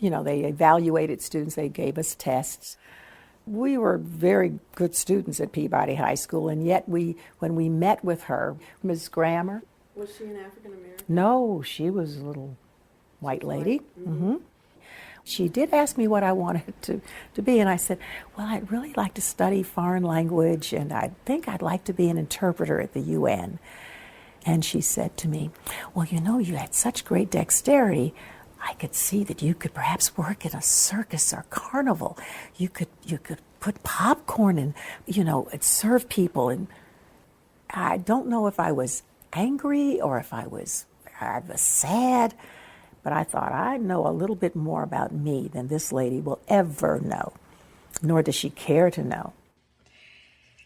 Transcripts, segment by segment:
they evaluated students, they gave us tests. We were very good students at Peabody High School, and yet when we met with her, Ms. Grammer. Was she an African American? No, she was a little white lady. Mm-hmm. She did ask me what I wanted to be, and I said, well, I'd really like to study foreign language, and I think I'd like to be an interpreter at the UN. And she said to me, well, you had such great dexterity. I could see that you could perhaps work in a circus or carnival. You could put popcorn and, and serve people. And I don't know if I was angry or if I was sad, but I thought, I know a little bit more about me than this lady will ever know, nor does she care to know.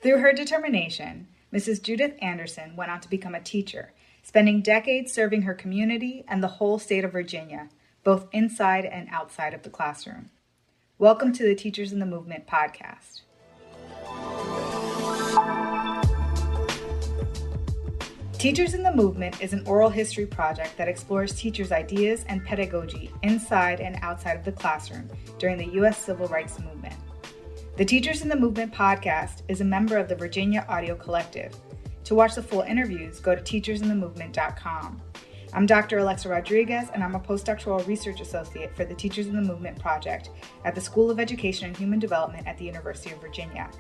Through her determination, Mrs. Judith Anderson went on to become a teacher, spending decades serving her community and the whole state of Virginia, both inside and outside of the classroom. Welcome to the Teachers in the Movement podcast. Teachers in the Movement is an oral history project that explores teachers' ideas and pedagogy inside and outside of the classroom during the U.S. Civil Rights Movement. The Teachers in the Movement podcast is a member of the Virginia Audio Collective. To watch the full interviews, go to teachersinthemovement.com. I'm Dr. Alexa Rodriguez, and I'm a postdoctoral research associate for the Teachers in the Movement project at the School of Education and Human Development at the University of Virginia.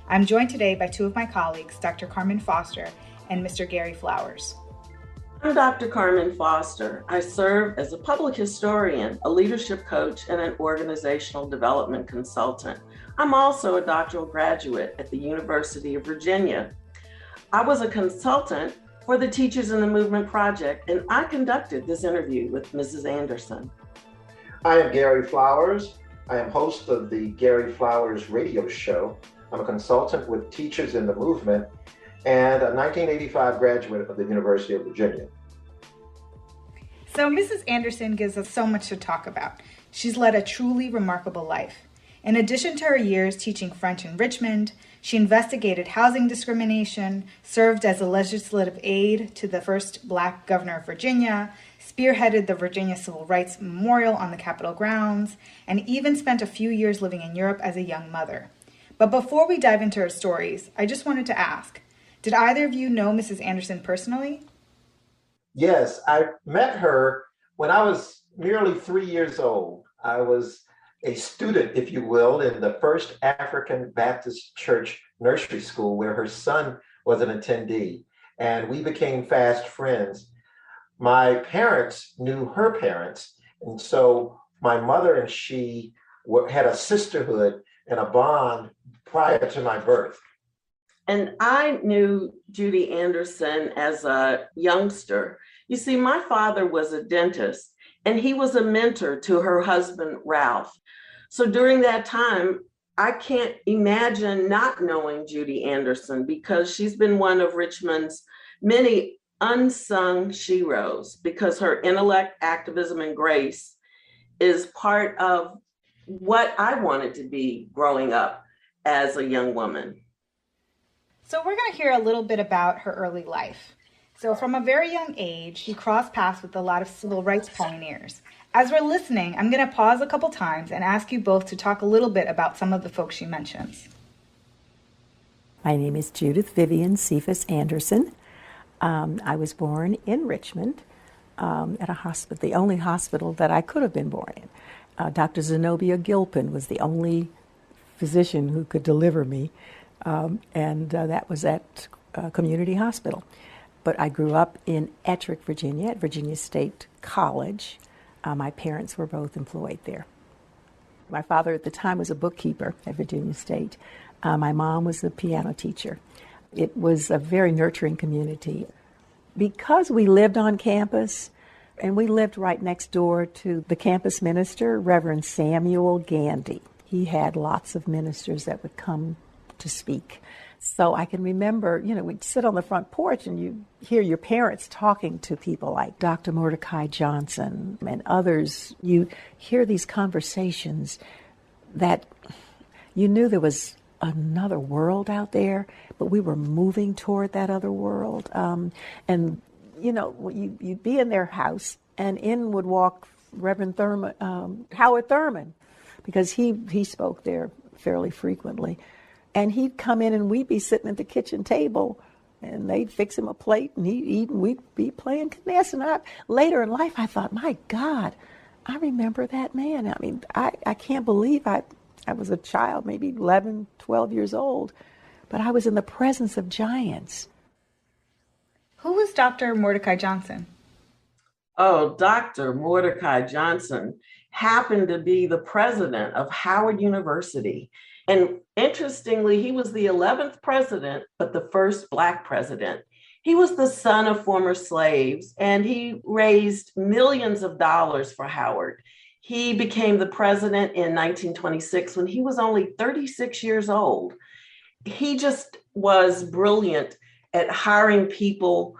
I'm joined today by two of my colleagues, Dr. Carmen Foster and Mr. Gary Flowers. I'm Dr. Carmen Foster. I serve as a public historian, a leadership coach, and an organizational development consultant. I'm also a doctoral graduate at the University of Virginia. I was a consultant for the Teachers in the Movement project, and I conducted this interview with Mrs. Anderson. I am Gary Flowers. I am host of the Gary Flowers radio show. I'm a consultant with Teachers in the Movement and a 1985 graduate of the University of Virginia. So Mrs. Anderson gives us so much to talk about. She's led a truly remarkable life. In addition to her years teaching French in Richmond, she investigated housing discrimination, served as a legislative aide to the first Black governor of Virginia, spearheaded the Virginia Civil Rights Memorial on the Capitol grounds, and even spent a few years living in Europe as a young mother. But before we dive into her stories, I just wanted to ask, did either of you know Mrs. Anderson personally? Yes, I met her when I was merely 3 years old. I was a student, if you will, in the First African Baptist Church nursery school where her son was an attendee, and we became fast friends. My parents knew her parents, and so my mother and she had a sisterhood and a bond prior to my birth. And I knew Judy Anderson as a youngster. You see, my father was a dentist, and he was a mentor to her husband, Ralph. So during that time, I can't imagine not knowing Judy Anderson because she's been one of Richmond's many unsung sheroes because her intellect, activism, and grace is part of what I wanted to be growing up as a young woman. So we're going to hear a little bit about her early life. So from a very young age, she crossed paths with a lot of civil rights pioneers. As we're listening, I'm going to pause a couple times and ask you both to talk a little bit about some of the folks she mentions. My name is Judith Vivian Cephas Anderson. I was born in Richmond at a hospital, the only hospital that I could have been born in. Dr. Zenobia Gilpin was the only physician who could deliver me, and that was at Community Hospital. But I grew up in Ettrick, Virginia, at Virginia State College. My parents were both employed there. My father at the time was a bookkeeper at Virginia State. My mom was a piano teacher. It was a very nurturing community. Because we lived on campus, and we lived right next door to the campus minister, Reverend Samuel Gandy. He had lots of ministers that would come to speak. So I can remember, we'd sit on the front porch and you hear your parents talking to people like Dr. Mordecai Johnson and others. You hear these conversations that you knew there was another world out there, but we were moving toward that other world. And you'd be in their house and in would walk Reverend Thurman, Howard Thurman, because he spoke there fairly frequently. And he'd come in and we'd be sitting at the kitchen table and they'd fix him a plate and he'd eat and we'd be playing Kness. And later in life, I thought, my God, I remember that man. I mean, I can't believe I was a child, maybe 11, 12 years old, but I was in the presence of giants. Who was Dr. Mordecai Johnson? Oh, Dr. Mordecai Johnson happened to be the president of Howard University. And interestingly, he was the 11th president, but the first Black president. He was the son of former slaves, and he raised millions of dollars for Howard. He became the president in 1926 when he was only 36 years old. He just was brilliant at hiring people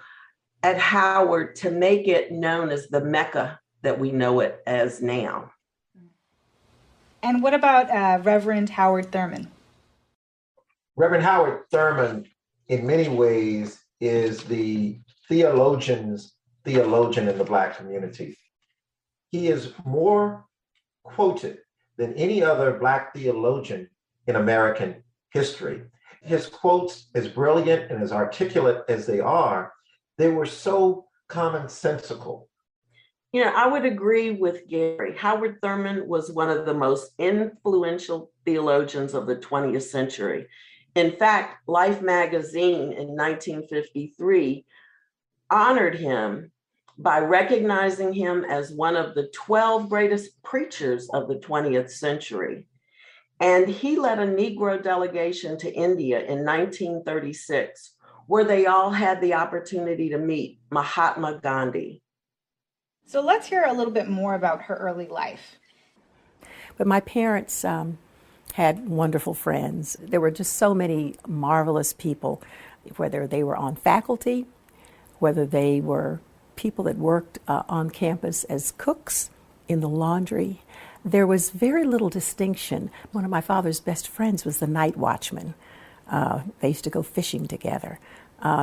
at Howard to make it known as the Mecca that we know it as now. And what about Reverend Howard Thurman? Reverend Howard Thurman, in many ways, is the theologian in the Black community. He is more quoted than any other Black theologian in American history. His quotes, as brilliant and as articulate as they were so commonsensical. You know, I would agree with Gary. Howard Thurman was one of the most influential theologians of the 20th century. In fact, Life magazine in 1953 honored him by recognizing him as one of the 12 greatest preachers of the 20th century. And he led a Negro delegation to India in 1936, where they all had the opportunity to meet Mahatma Gandhi. So let's hear a little bit more about her early life. But my parents had wonderful friends. There were just so many marvelous people, whether they were on faculty, whether they were people that worked on campus as cooks in the laundry. There was very little distinction. One of my father's best friends was the night watchman. They used to go fishing together.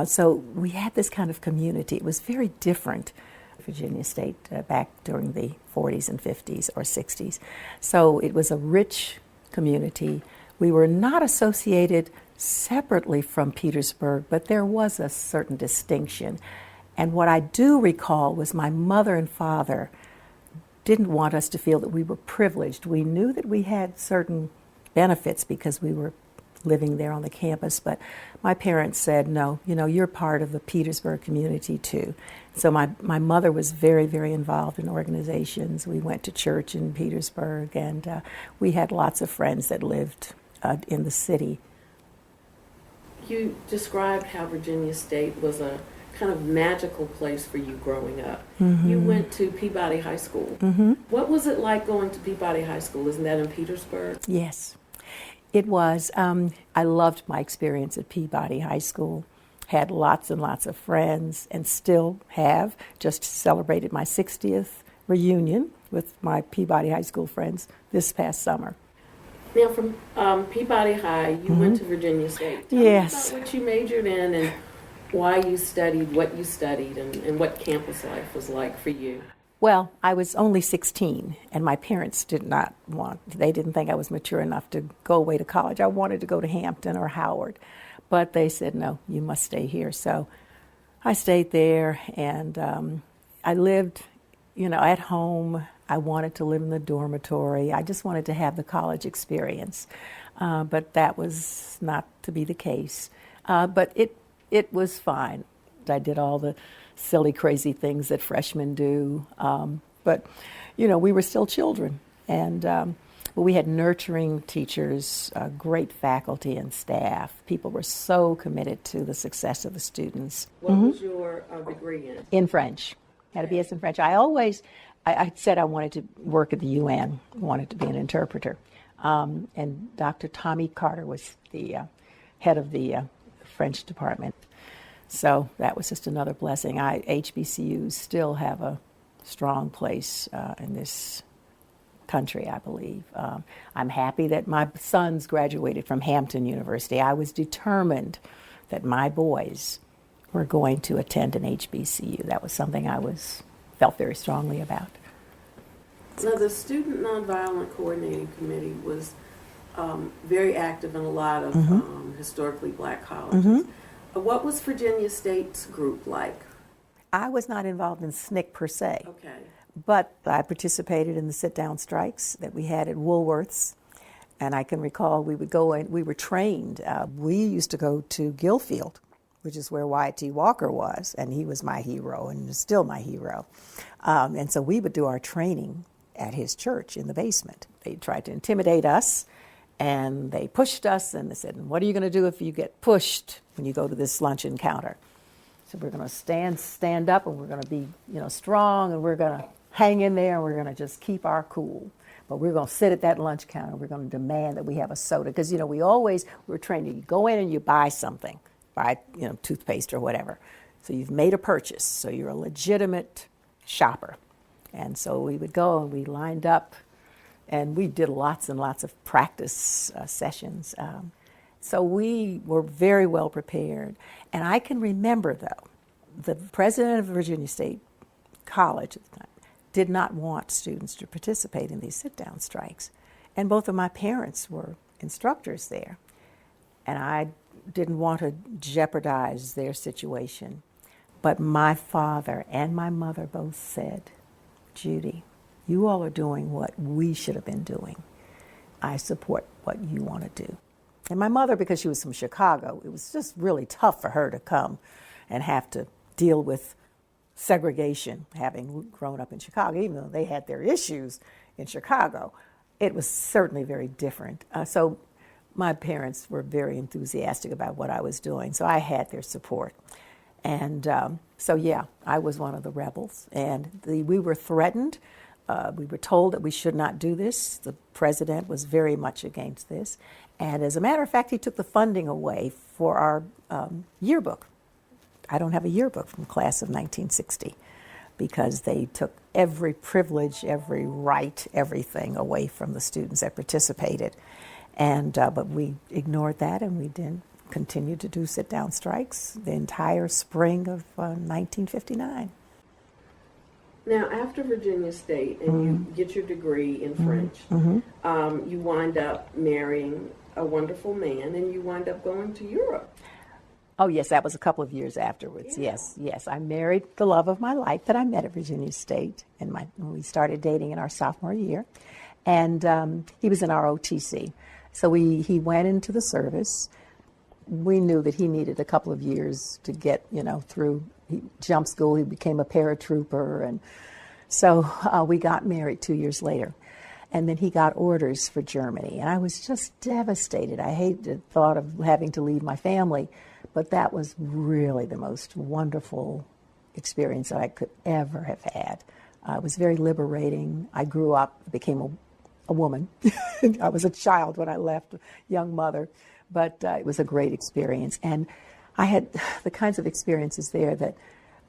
So we had this kind of community. It was very different. Virginia State back during the 40s and 50s or 60s. So it was a rich community. We were not associated separately from Petersburg, but there was a certain distinction. And what I do recall was my mother and father didn't want us to feel that we were privileged. We knew that we had certain benefits because we were living there on the campus, but my parents said, no, you're part of the Petersburg community too. So my mother was very, very involved in organizations. We went to church in Petersburg, and we had lots of friends that lived in the city. You described how Virginia State was a kind of magical place for you growing up. Mm-hmm. You went to Peabody High School. Mm-hmm. What was it like going to Peabody High School? Isn't that in Petersburg? Yes. It was. I loved my experience at Peabody High School. Had lots and lots of friends, and still have. Just celebrated my 60th reunion with my Peabody High School friends this past summer. Now, from Peabody High, you went to Virginia State. Tell yes. me about what you majored in and why you studied what you studied and what campus life was like for you. Well, I was only 16, and my parents they didn't think I was mature enough to go away to college. I wanted to go to Hampton or Howard, but they said, no, you must stay here. So I stayed there, and I lived, at home. I wanted to live in the dormitory. I just wanted to have the college experience, but that was not to be the case. But it was fine. I did all the silly, crazy things that freshmen do. But, we were still children. And but we had nurturing teachers, great faculty and staff. People were so committed to the success of the students. What was your degree in? In French. Had a BS in French. I said I wanted to work at the UN, wanted to be an interpreter. And Dr. Tommy Carter was the head of the French department. So that was just another blessing. HBCUs still have a strong place in this country, I believe. I'm happy that my sons graduated from Hampton University. I was determined that my boys were going to attend an HBCU. That was something I felt very strongly about. Now, the Student Nonviolent Coordinating Committee was very active in a lot of historically black colleges. What was Virginia State's group like? I was not involved in SNCC per se, Okay. but I participated in the sit-down strikes that we had at Woolworth's. And I can recall we would go and we were trained. We used to go to Gillfield, which is where Wyatt T. Walker was, and he was my hero and is still my hero. And so we would do our training at his church in the basement. They tried to intimidate us, and they pushed us, and they said, "What are you going to do if you get pushed when you go to this lunch encounter?" So we're going to stand up, and we're going to be, strong, and we're going to hang in there, and we're going to just keep our cool. But we're going to sit at that lunch counter. We're going to demand that we have a soda, because we were trained to go in and you buy something, toothpaste or whatever. So you've made a purchase, so you're a legitimate shopper. And so we would go and we lined up, and we did lots and lots of practice sessions. So we were very well prepared. And I can remember, though, the president of Virginia State College at the time did not want students to participate in these sit-down strikes. And both of my parents were instructors there. And I didn't want to jeopardize their situation. But my father and my mother both said, "Judy, you all are doing what we should have been doing. I support what you want to do." And my mother, because she was from Chicago, it was just really tough for her to come and have to deal with segregation, having grown up in Chicago, even though they had their issues in Chicago. It was certainly very different. So my parents were very enthusiastic about what I was doing, so I had their support. And I was one of the rebels. And we were threatened. We were told that we should not do this. The president was very much against this. And as a matter of fact, he took the funding away for our yearbook. I don't have a yearbook from the class of 1960 because they took every privilege, every right, everything away from the students that participated. And but we ignored that, and we didn't continue to do sit-down strikes the entire spring of 1959. Now, after Virginia State, and you get your degree in French, you wind up marrying a wonderful man, and you wind up going to Europe. Oh, yes, that was a couple of years afterwards. Yeah. Yes. I married the love of my life that I met at Virginia State, and we started dating in our sophomore year. And he was in our OTC. So he went into the service. We knew that he needed a couple of years to get, through jump school. He became a paratrooper. And so we got married 2 years later. And then he got orders for Germany. And I was just devastated. I hated the thought of having to leave my family. But that was really the most wonderful experience that I could ever have had. It was very liberating. I grew up, became a woman. I was a child when I left, a young mother. But it was a great experience. And I had the kinds of experiences there that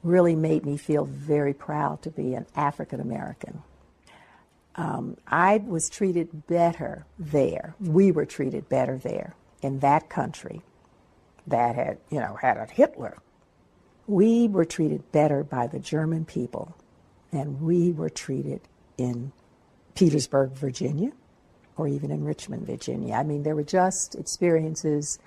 really made me feel very proud to be an African American. I was treated better there. We were treated better there in that country that had a Hitler. We were treated better by the German people than we were treated in Petersburg, Virginia, or even in Richmond, Virginia. I mean, there were just experiences.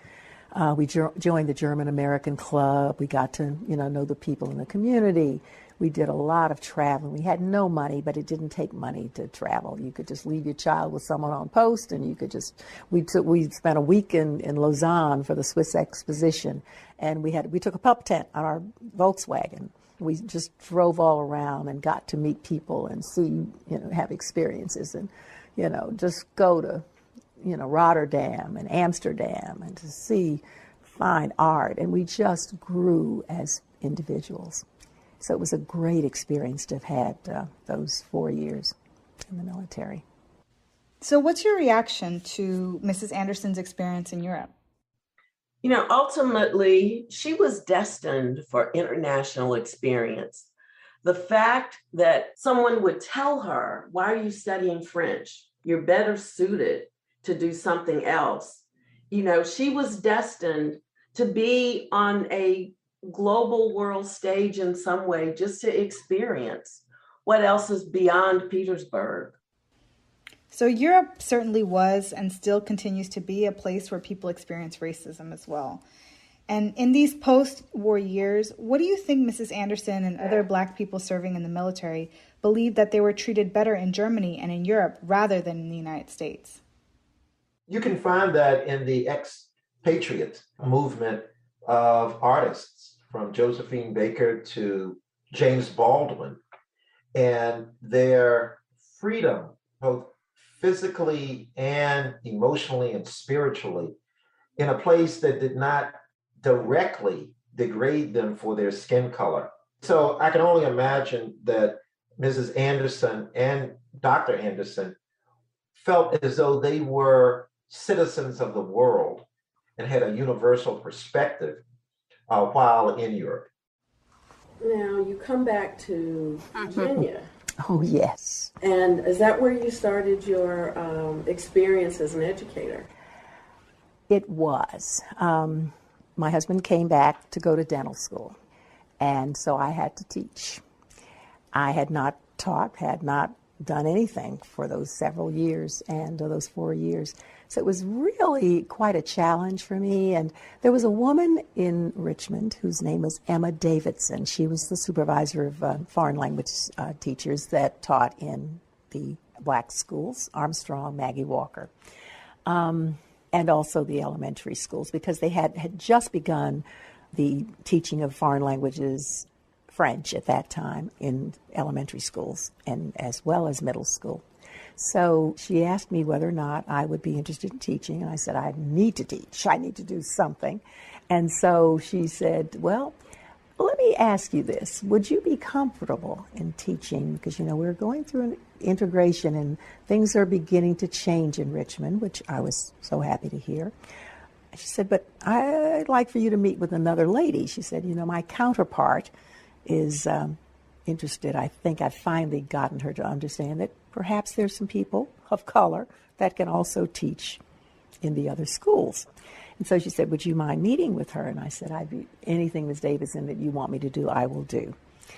We joined the German American Club. We got to, know the people in the community. We did a lot of traveling. We had no money, but it didn't take money to travel. You could just leave your child with someone on post, and you could just. We spent a week in Lausanne for the Swiss Exposition, and we took a pup tent on our Volkswagen. We just drove all around and got to meet people and see, have experiences, and just go to, Rotterdam and Amsterdam and to see fine art, and we just grew as individuals. So it was a great experience to have had those 4 years in the military. So what's your reaction to Mrs. Anderson's experience in Europe? Ultimately, she was destined for international experience. The fact that someone would tell her, "Why are you studying French? You're better suited to do something else." She was destined to be on a global world stage in some way, just to experience what else is beyond Petersburg. So Europe certainly was and still continues to be a place where people experience racism as well. And in these post-war years, what do you think Mrs. Anderson and other Black people serving in the military believed that they were treated better in Germany and in Europe rather than in the United States? You can find that in the expatriate movement of artists, from Josephine Baker to James Baldwin, and their freedom, both physically and emotionally and spiritually, in a place that did not directly degrade them for their skin color. So I can only imagine that Mrs. Anderson and Dr. Anderson felt as though they were citizens of the world and had a universal perspective while in Europe. Now you come back to Virginia. Oh, yes. And is that where you started your experience as an educator? It was. My husband came back to go to dental school, and so I had to teach. I had not taught, had not done anything for those several years and those 4 years. So it was really quite a challenge for me. And there was a woman in Richmond whose name was Emma Davidson. She was the supervisor of foreign language teachers that taught in the Black schools, Armstrong, Maggie Walker, and also the elementary schools, because they had just begun the teaching of foreign languages, French at that time, in elementary schools and as well as middle school. So she asked me whether or not I would be interested in teaching, and I said, I need to teach. I need to do something. And so she said, well, let me ask you this. Would you be comfortable in teaching? Because, you know, we're going through an integration and things are beginning to change in Richmond, which I was so happy to hear. She said, but I'd like for you to meet with another lady. She said, you know, my counterpart is interested. I think I've finally gotten her to understand that perhaps there's some people of color that can also teach in the other schools. And so she said, would you mind meeting with her? And I said, anything, Ms. Davidson, that you want me to do, I will do.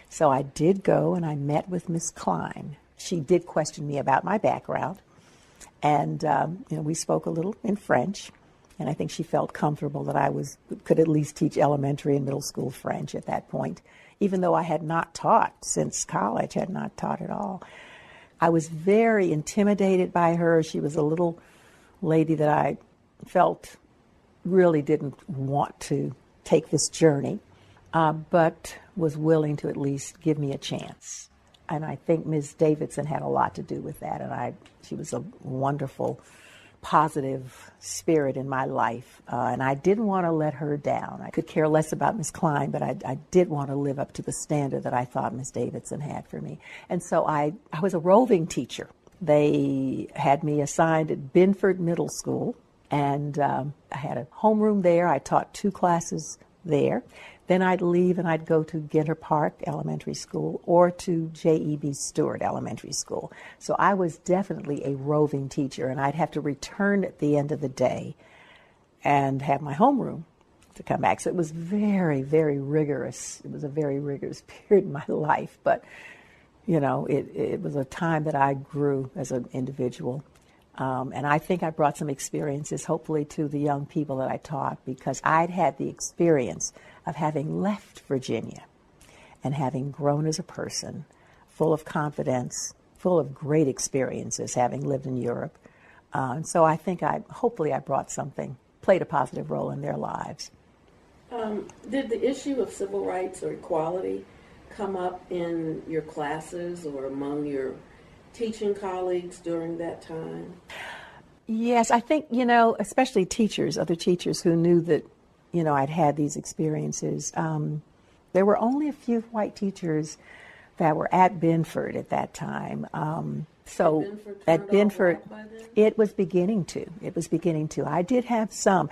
So I did go and I met with Miss Klein. She did question me about my background. And you know, we spoke a little in French. And I think she felt comfortable that I could at least teach elementary and middle school French at that point, even though I had not taught since college, had not taught at all. I was very intimidated by her. She was a little lady that I felt really didn't want to take this journey, but was willing to at least give me a chance. And I think Ms. Davidson had a lot to do with that. And she was a wonderful, positive spirit in my life. And I didn't want to let her down. I could care less about Ms. Klein, but I did want to live up to the standard that I thought Ms. Davidson had for me. And so I was a roving teacher. They had me assigned at Binford Middle School, and I had a homeroom there. I taught 2 classes there. Then I'd leave and I'd go to Ginter Park Elementary School or to J.E.B. Stewart Elementary School. So I was definitely a roving teacher, and I'd have to return at the end of the day and have my homeroom to come back. So it was very, very rigorous. It was a very rigorous period in my life, but you know, it was a time that I grew as an individual. And I think I brought some experiences, hopefully, to the young people that I taught, because I'd had the experience of having left Virginia and having grown as a person, full of confidence, full of great experiences, having lived in Europe. And so I think hopefully I brought something, played a positive role in their lives. Did the issue of civil rights or equality come up in your classes or among your teaching colleagues during that time? Yes, I think, you know, especially teachers, other teachers who knew that, you know, I'd had these experiences. There were only a few white teachers that were at Binford at that time. So at Binford, it was beginning to. I did have some.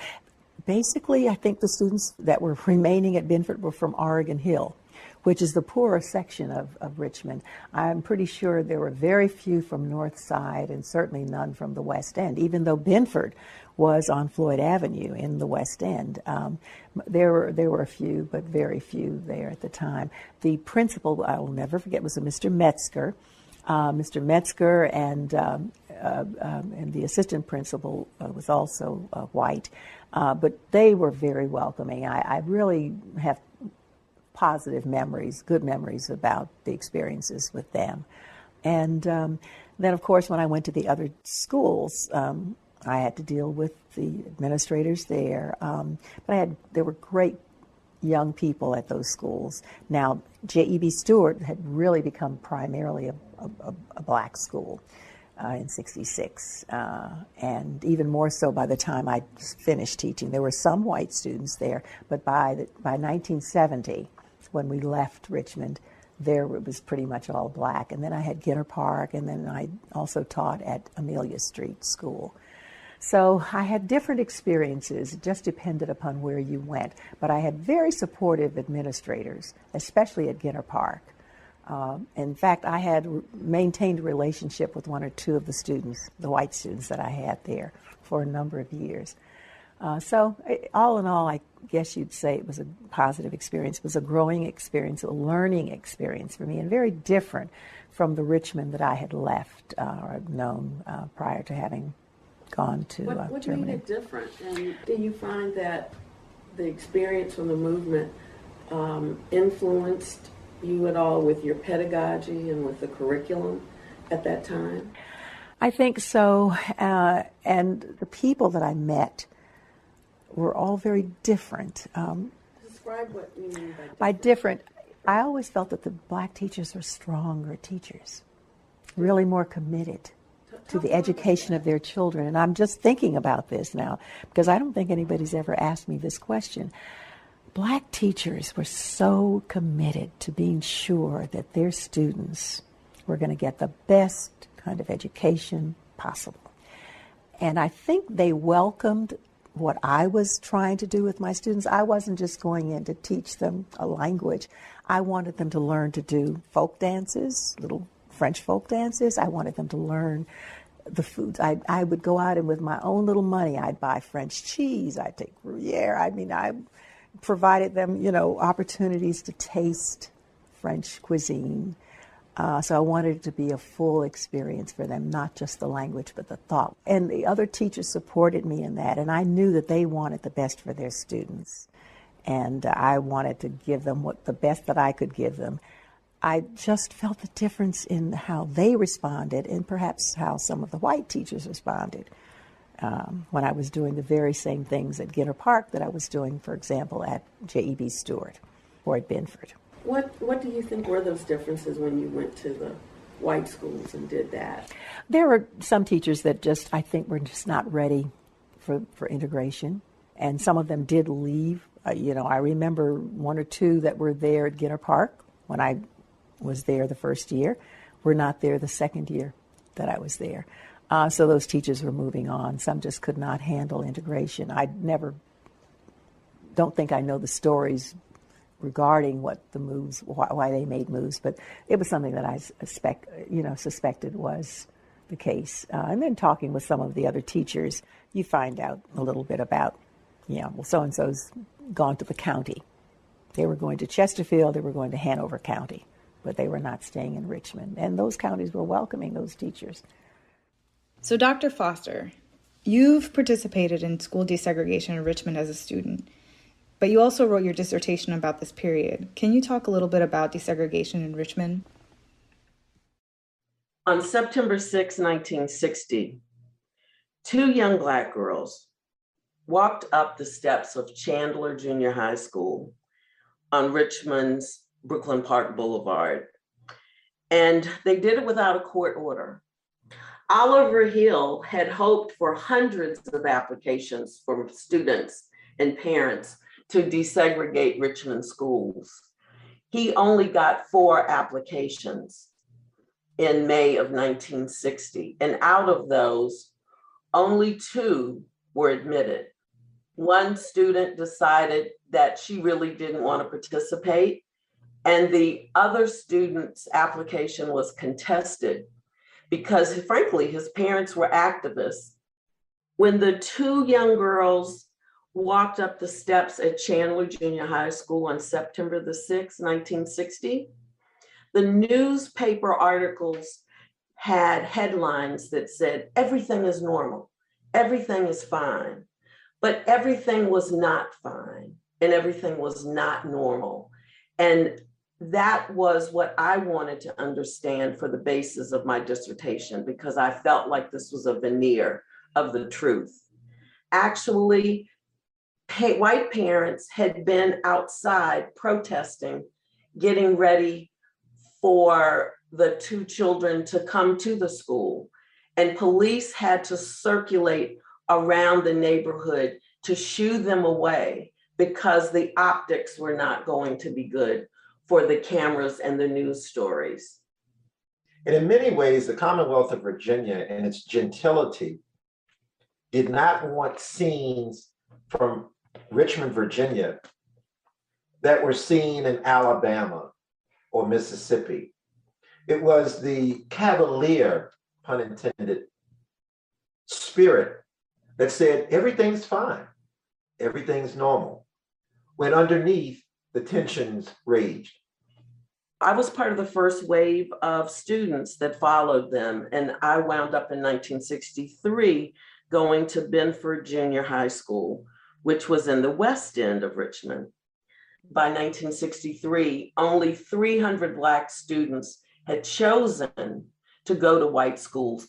Basically, I think the students that were remaining at Binford were from Oregon Hill, which is the poorer section of Richmond. I'm pretty sure there were very few from North Side and certainly none from the West End, even though Binford was on Floyd Avenue in the West End. There were a few, but very few there at the time. The principal, I will never forget, was a Mr. Metzger. Mr. Metzger and the assistant principal was also white, but they were very welcoming. I really have positive memories, good memories about the experiences with them. And then, of course, when I went to the other schools, I had to deal with the administrators there. But there were great young people at those schools. Now, J.E.B. Stewart had really become primarily a black school in '66, and even more so by the time I finished teaching. There were some white students there, but by 1970, when we left Richmond, there it was pretty much all black. And then I had Ginter Park, and then I also taught at Amelia Street School. So I had different experiences. It just depended upon where you went. But I had very supportive administrators, especially at Ginter Park. In fact, I had maintained a relationship with one or two of the students, the white students that I had there for a number of years. So all in all, I guess you'd say it was a positive experience. It was a growing experience, a learning experience for me, and very different from the Richmond that I had left or known prior to having gone to Germany. What made it different? And do you find that the experience from the movement influenced you at all with your pedagogy and with the curriculum at that time? I think so. And the people that I met were all very different. Describe what you mean by different. I always felt that the black teachers were stronger teachers, really more committed to the education of their children. And I'm just thinking about this now because I don't think anybody's ever asked me this question. Black teachers were so committed to being sure that their students were going to get the best kind of education possible. And I think they welcomed what I was trying to do with my students. I wasn't just going in to teach them a language. I wanted them to learn to do folk dances, little French folk dances. I wanted them to learn the foods. I would go out and with my own little money, I'd buy French cheese. I'd take Gruyere. I mean, I provided them, opportunities to taste French cuisine. So I wanted it to be a full experience for them, not just the language, but the thought. And the other teachers supported me in that, and I knew that they wanted the best for their students. And I wanted to give them the best that I could give them. I just felt the difference in how they responded and perhaps how some of the white teachers responded when I was doing the very same things at Ginter Park that I was doing, for example, at J.E.B. Stewart or at Binford. What do you think were those differences when you went to the white schools and did that? There were some teachers that I think were just not ready for integration, and some of them did leave. I remember one or two that were there at Ginter Park when I was there the first year, were not there the second year that I was there. So those teachers were moving on. Some just could not handle integration. Don't think I know the stories regarding what the moves, why they made moves, but it was something that I suspected was the case. And then talking with some of the other teachers, you find out a little bit about, so-and-so's gone to the county. They were going to Chesterfield, they were going to Hanover County, but they were not staying in Richmond. And those counties were welcoming those teachers. So Dr. Foster, you've participated in school desegregation in Richmond as a student, but you also wrote your dissertation about this period. Can you talk a little bit about desegregation in Richmond? On September 6, 1960, two young Black girls walked up the steps of Chandler Junior High School on Richmond's Brooklyn Park Boulevard. And they did it without a court order. Oliver Hill had hoped for hundreds of applications from students and parents to desegregate Richmond schools. He only got 4 applications in May of 1960. And out of those, only 2 were admitted. One student decided that she really didn't want to participate And the other student's application was contested because, frankly, his parents were activists. When the two young girls walked up the steps at Chandler Junior High School on September the 6th, 1960, the newspaper articles had headlines that said, everything is normal, everything is fine, but everything was not fine and everything was not normal. And that was what I wanted to understand for the basis of my dissertation, because I felt like this was a veneer of the truth. Actually, white parents had been outside protesting, getting ready for the two children to come to the school. And police had to circulate around the neighborhood to shoo them away because the optics were not going to be good for the cameras and the news stories. And in many ways, the Commonwealth of Virginia and its gentility did not want scenes from Richmond, Virginia that were seen in Alabama or Mississippi. It was the cavalier, pun intended, spirit that said everything's fine, everything's normal, when underneath the tensions raged. I was part of the first wave of students that followed them, and I wound up in 1963 going to Benford Junior High School, which was in the West End of Richmond. By 1963, only 300 Black students had chosen to go to white schools.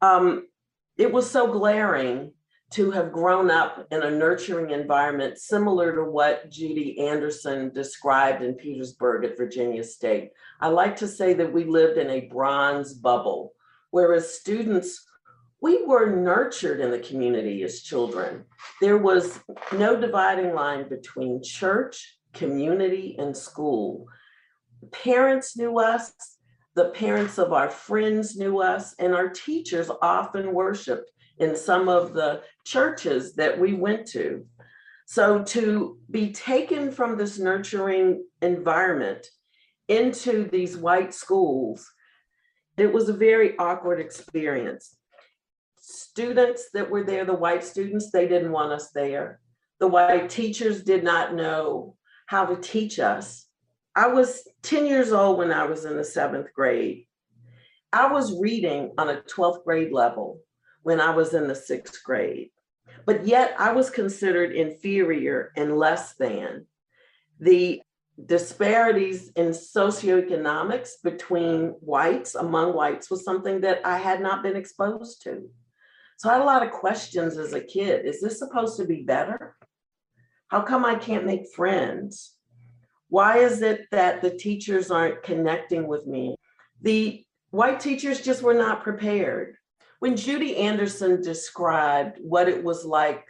It was so glaring to have grown up in a nurturing environment similar to what Judith Anderson described in Petersburg at Virginia State. I like to say that we lived in a bronze bubble, whereas students, we were nurtured in the community as children. There was no dividing line between church, community, and school. Parents knew us, the parents of our friends knew us, and our teachers often worshiped in some of the churches that we went to. So to be taken from this nurturing environment into these white schools, it was a very awkward experience. Students that were there, the white students, they didn't want us there. The white teachers did not know how to teach us. I was 10 years old when I was in the 7th grade. I was reading on a 12th grade level when I was in the 6th grade, but yet I was considered inferior and less than. The disparities in socioeconomics between whites, among whites, was something that I had not been exposed to. So I had a lot of questions as a kid. Is this supposed to be better? How come I can't make friends? Why is it that the teachers aren't connecting with me? The white teachers just were not prepared. When Judith Anderson described what it was like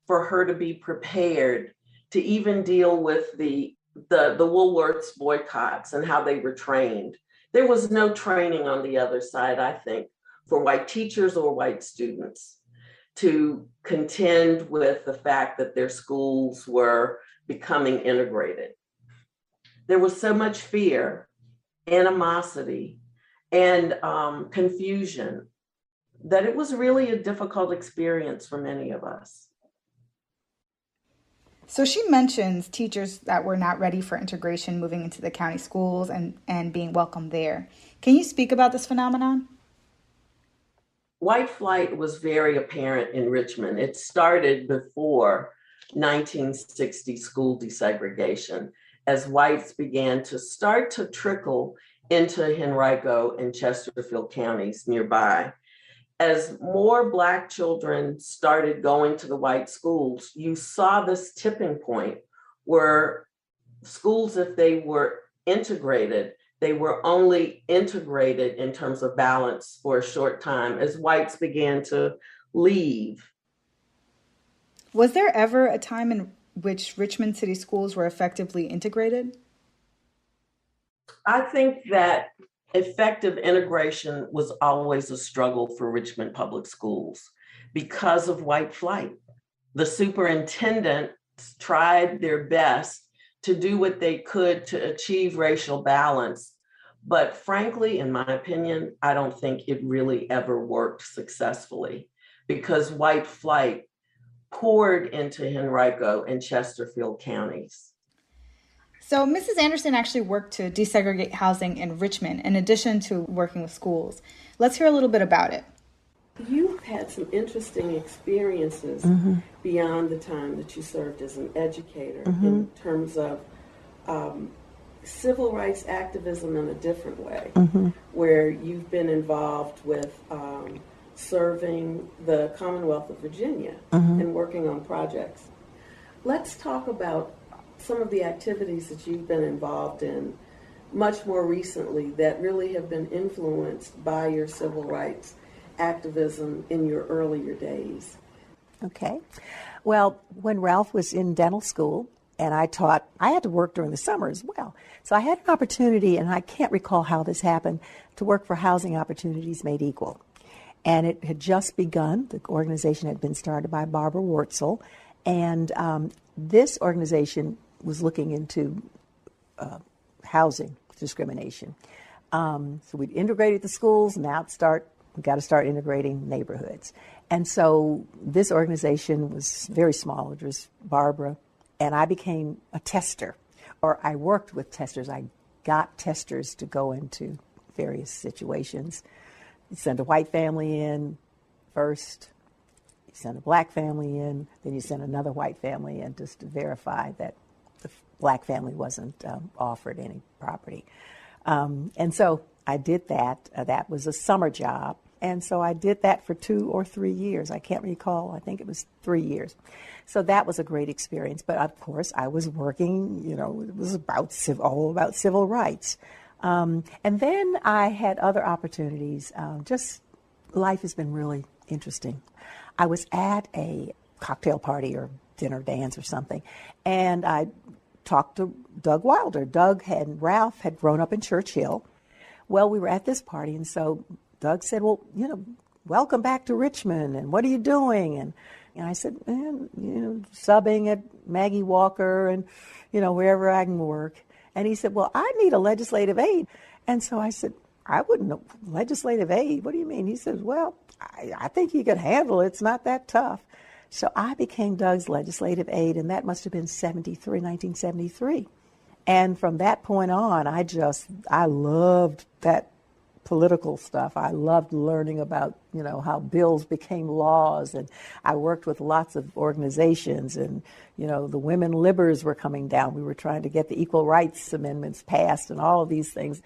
for her to be prepared to even deal with the Woolworths boycotts and how they were trained, there was no training on the other side, I think, for white teachers or white students to contend with the fact that their schools were becoming integrated. There was so much fear, animosity, and confusion that it was really a difficult experience for many of us. So she mentions teachers that were not ready for integration moving into the county schools and being welcomed there. Can you speak about this phenomenon? White flight was very apparent in Richmond. It started before 1960 school desegregation, as whites began to start to trickle into Henrico and Chesterfield counties nearby. As more Black children started going to the white schools, you saw this tipping point where schools, if they were integrated, they were only integrated in terms of balance for a short time as whites began to leave. Was there ever a time in which Richmond City schools were effectively integrated? I think that effective integration was always a struggle for Richmond Public Schools because of white flight. The superintendents tried their best to do what they could to achieve racial balance. But frankly, in my opinion, I don't think it really ever worked successfully because white flight poured into Henrico and Chesterfield counties. So Mrs. Anderson actually worked to desegregate housing in Richmond in addition to working with schools. Let's hear a little bit about it. You've had some interesting experiences beyond the time that you served as an educator in terms of civil rights activism in a different way, where you've been involved with serving the Commonwealth of Virginia and working on projects. Let's talk about some of the activities that you've been involved in much more recently that really have been influenced by your civil rights activism in your earlier days. Okay. Well, when Ralph was in dental school and I taught, I had to work during the summer as well. So I had an opportunity, and I can't recall how this happened, to work for Housing Opportunities Made Equal. And it had just begun. The organization had been started by Barbara Wurtzel. And this organization was looking into housing discrimination. So we'd integrated the schools. Now we got to start integrating neighborhoods. And so this organization was very small. It was Barbara. And I became a tester, or I worked with testers. I got testers to go into various situations. You send a white family in first, you send a black family in, then you send another white family in just to verify that the black family wasn't offered any property. And so I did that. That was a summer job. And so I did that for 2 or 3 years. I can't recall. I think it was 3 years. So that was a great experience. But of course, I was working, it was all about civil rights. And then I had other opportunities. Just life has been really interesting. I was at a cocktail party or dinner dance or something, and I talked to Doug Wilder. Ralph had grown up in Churchill. Well, we were at this party, and so Doug said, well, welcome back to Richmond, and what are you doing? And I said, subbing at Maggie Walker and, wherever I can work. And he said, well, I need a legislative aide. And so I said, I wouldn't know. Legislative aide? What do you mean? He says, well, I think you could handle it. It's not that tough. So I became Doug's legislative aide, and that must have been 1973. And from that point on, I loved that political stuff. I loved learning about, how bills became laws, and I worked with lots of organizations, and, the women libbers were coming down. We were trying to get the equal rights amendments passed and all of these things.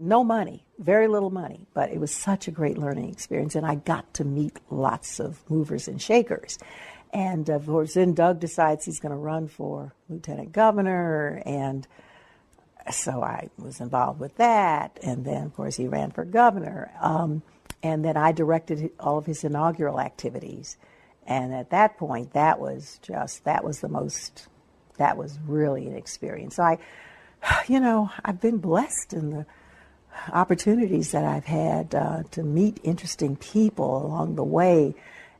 No money, very little money, but it was such a great learning experience, and I got to meet lots of movers and shakers. And of course, then Doug decides he's going to run for lieutenant governor, and so I was involved with that. And then, of course, he ran for governor. And then I directed all of his inaugural activities. And at that point, that was really an experience. So I've been blessed in the opportunities that I've had to meet interesting people along the way.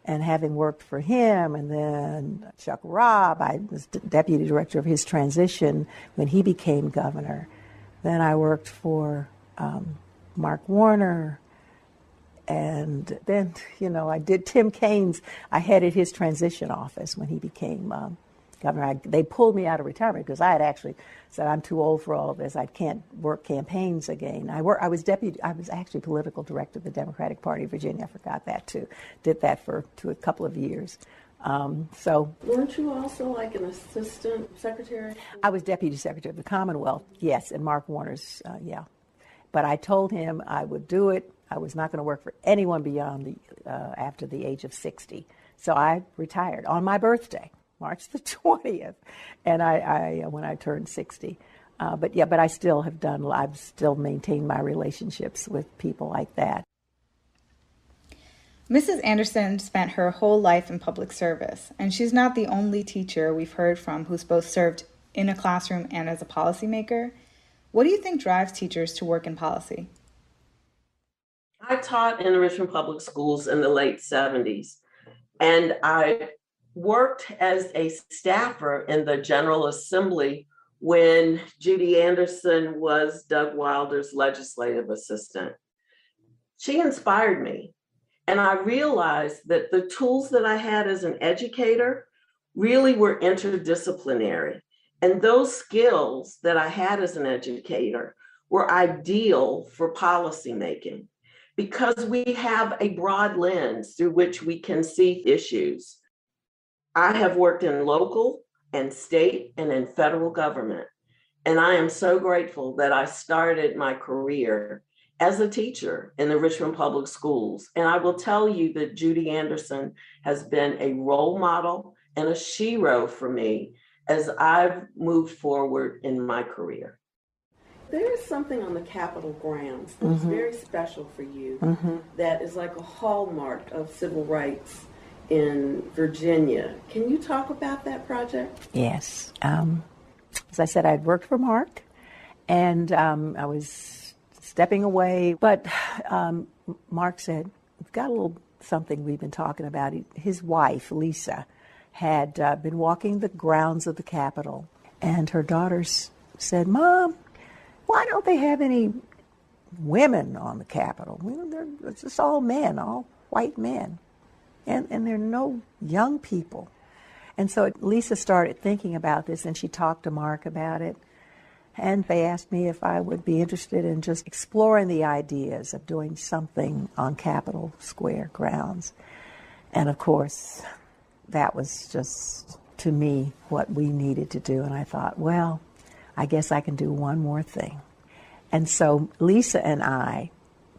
And having worked for him, and then Chuck Robb, I was deputy director of his transition when he became governor. Then I worked for Mark Warner, and then, I did Tim Kane's. I headed his transition office when he became governor. They pulled me out of retirement because I had actually said, I'm too old for all of this. I can't work campaigns again. I was actually political director of the Democratic Party of Virginia. I forgot that too. Did that for a couple of years. So weren't you also like an assistant secretary? I was deputy secretary of the Commonwealth, yes, and Mark Warner's, yeah. But I told him I would do it. I was not going to work for anyone beyond after the age of 60. So I retired on my birthday, March the 20th, and when I turned 60. But I still I've still maintained my relationships with people like that. Mrs. Anderson spent her whole life in public service, and she's not the only teacher we've heard from who's both served in a classroom and as a policymaker. What do you think drives teachers to work in policy? I taught in the Richmond Public Schools in the late 70s, and I worked as a staffer in the General Assembly when Judy Anderson was Doug Wilder's legislative assistant. She inspired me. And I realized that the tools that I had as an educator really were interdisciplinary. And those skills that I had as an educator were ideal for policymaking because we have a broad lens through which we can see issues. I have worked in local and state and in federal government. And I am so grateful that I started my career as a teacher in the Richmond Public Schools. And I will tell you that Judy Anderson has been a role model and a shero for me as I've moved forward in my career. There is something on the Capitol grounds that's very special for you that is like a hallmark of civil rights in Virginia. Can you talk about that project? Yes. As I said, I'd worked for Mark, and I was stepping away. But Mark said, we've got a little something we've been talking about. His wife, Lisa, had been walking the grounds of the Capitol, and her daughters said, Mom, why don't they have any women on the Capitol? It's just all men, all white men. And there are no young people. And so Lisa started thinking about this, and she talked to Mark about it. And they asked me if I would be interested in just exploring the ideas of doing something on Capitol Square grounds. And of course, that was just, to me, what we needed to do. And I thought, well, I guess I can do one more thing. And so Lisa and I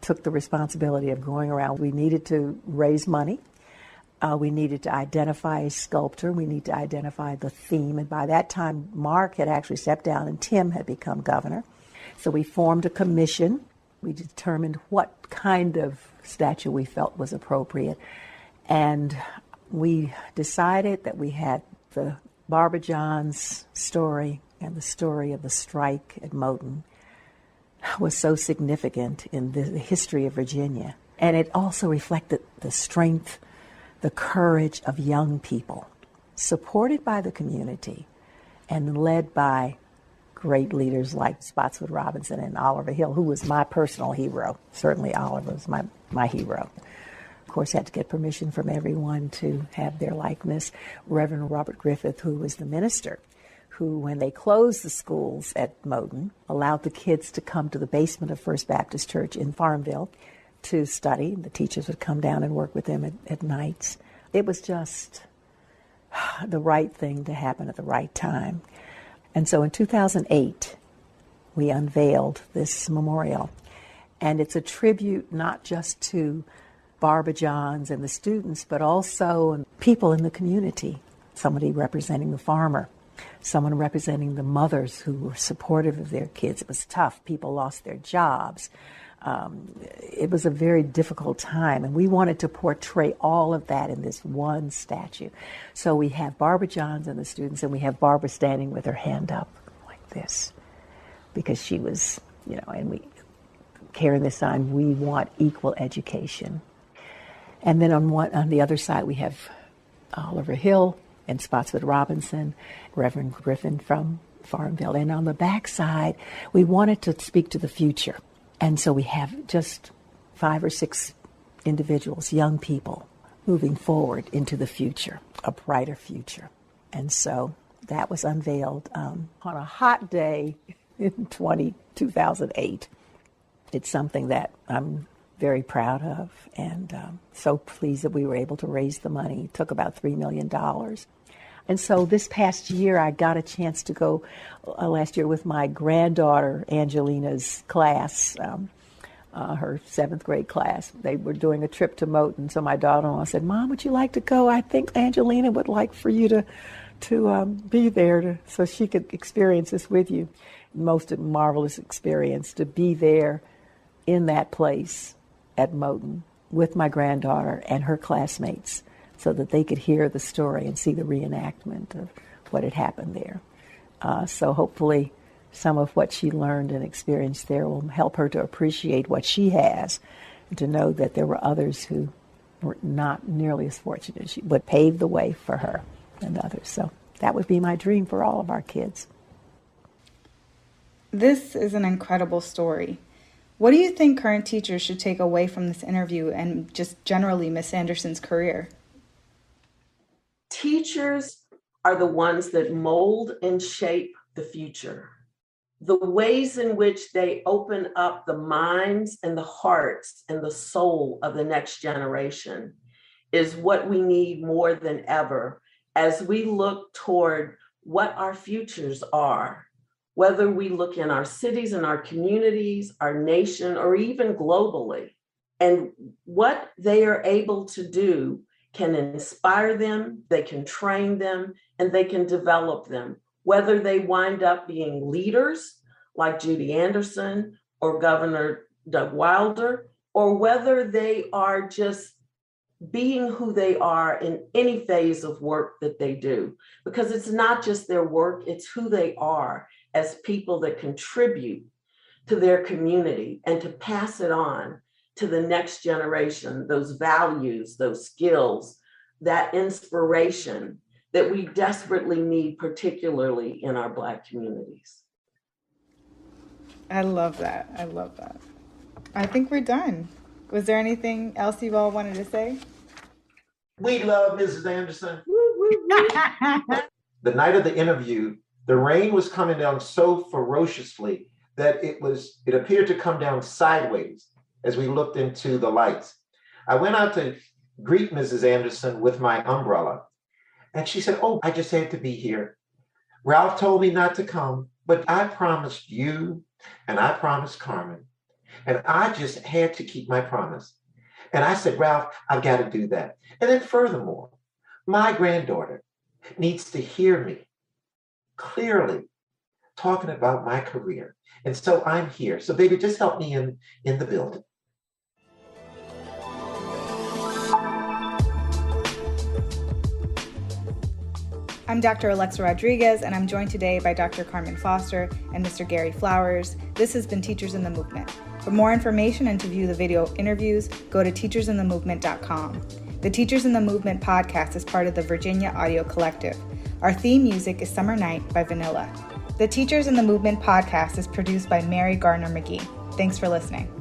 took the responsibility of going around. We needed to raise money. We needed to identify a sculptor. We needed to identify the theme. And by that time, Mark had actually stepped down and Tim had become governor. So we formed a commission. We determined what kind of statue we felt was appropriate. And we decided that we had the Barbara John's story and the story of the strike at Moton was so significant in the history of Virginia. And it also reflected the strength, the courage of young people, supported by the community and led by great leaders like Spotswood Robinson and Oliver Hill, who was my personal hero. Certainly Oliver was my hero. Of course, had to get permission from everyone to have their likeness. Reverend Robert Griffith, who was the minister, who, when they closed the schools at Moton, allowed the kids to come to the basement of First Baptist Church in Farmville to study. The teachers would come down and work with them at nights. It was just the right thing to happen at the right time. And so in 2008, we unveiled this memorial. And it's a tribute not just to Barbara Johns and the students, but also people in the community. Somebody representing the farmer, someone representing the mothers who were supportive of their kids. It was tough. People lost their jobs. It was a very difficult time, and we wanted to portray all of that in this one statue. So we have Barbara Johns and the students, and we have Barbara standing with her hand up like this, because she was, and we carrying this sign, we want equal education. And then on the other side, we have Oliver Hill and Spotswood Robinson, Reverend Griffin from Farmville. And on the back side, we wanted to speak to the future. And so we have just 5 or 6 individuals, young people, moving forward into the future, a brighter future. And so that was unveiled on a hot day in 2008. It's something that I'm very proud of, and so pleased that we were able to raise the money. It took about $3 million. And so this past year, I got a chance to go last year with my granddaughter, Angelina's class, her 7th grade class. They were doing a trip to Moton, so my daughter-in-law said, Mom, would you like to go? I think Angelina would like for you to be there so she could experience this with you. Most marvelous experience to be there in that place at Moton with my granddaughter and her classmates, so that they could hear the story and see the reenactment of what had happened there. So hopefully some of what she learned and experienced there will help her to appreciate what she has, and to know that there were others who were not nearly as fortunate. She would pave the way for her and others. So that would be my dream for all of our kids. This is an incredible story. What do you think current teachers should take away from this interview and just generally Miss Anderson's career? Teachers are the ones that mold and shape the future. The ways in which they open up the minds and the hearts and the soul of the next generation is what we need more than ever as we look toward what our futures are, whether we look in our cities and our communities, our nation, or even globally. And what they are able to do can inspire them, they can train them, and they can develop them, whether they wind up being leaders like Judy Anderson or Governor Doug Wilder, or whether they are just being who they are in any phase of work that they do. Because it's not just their work, it's who they are as people that contribute to their community and to pass it on to the next generation, those values, those skills, that inspiration that we desperately need, particularly in our Black communities. I love that. I think we're done. Was there anything else you all wanted to say? We love Mrs. Anderson. The night of the interview, the rain was coming down so ferociously that it appeared to come down sideways as we looked into the lights. I went out to greet Mrs. Anderson with my umbrella, and she said, "Oh, I just had to be here. Ralph told me not to come, but I promised you and I promised Carmen, and I just had to keep my promise." And I said, "Ralph, I've got to do that." And then furthermore, my granddaughter needs to hear me clearly talking about my career. And so I'm here. So baby, just help me in the building. I'm Dr. Alexa Rodriguez, and I'm joined today by Dr. Carmen Foster and Mr. Gary Flowers. This has been Teachers in the Movement. For more information and to view the video interviews, go to teachersinthemovement.com. The Teachers in the Movement podcast is part of the Virginia Audio Collective. Our theme music is Summer Night by Vanilla. The Teachers in the Movement podcast is produced by Mary Gardner McGee. Thanks for listening.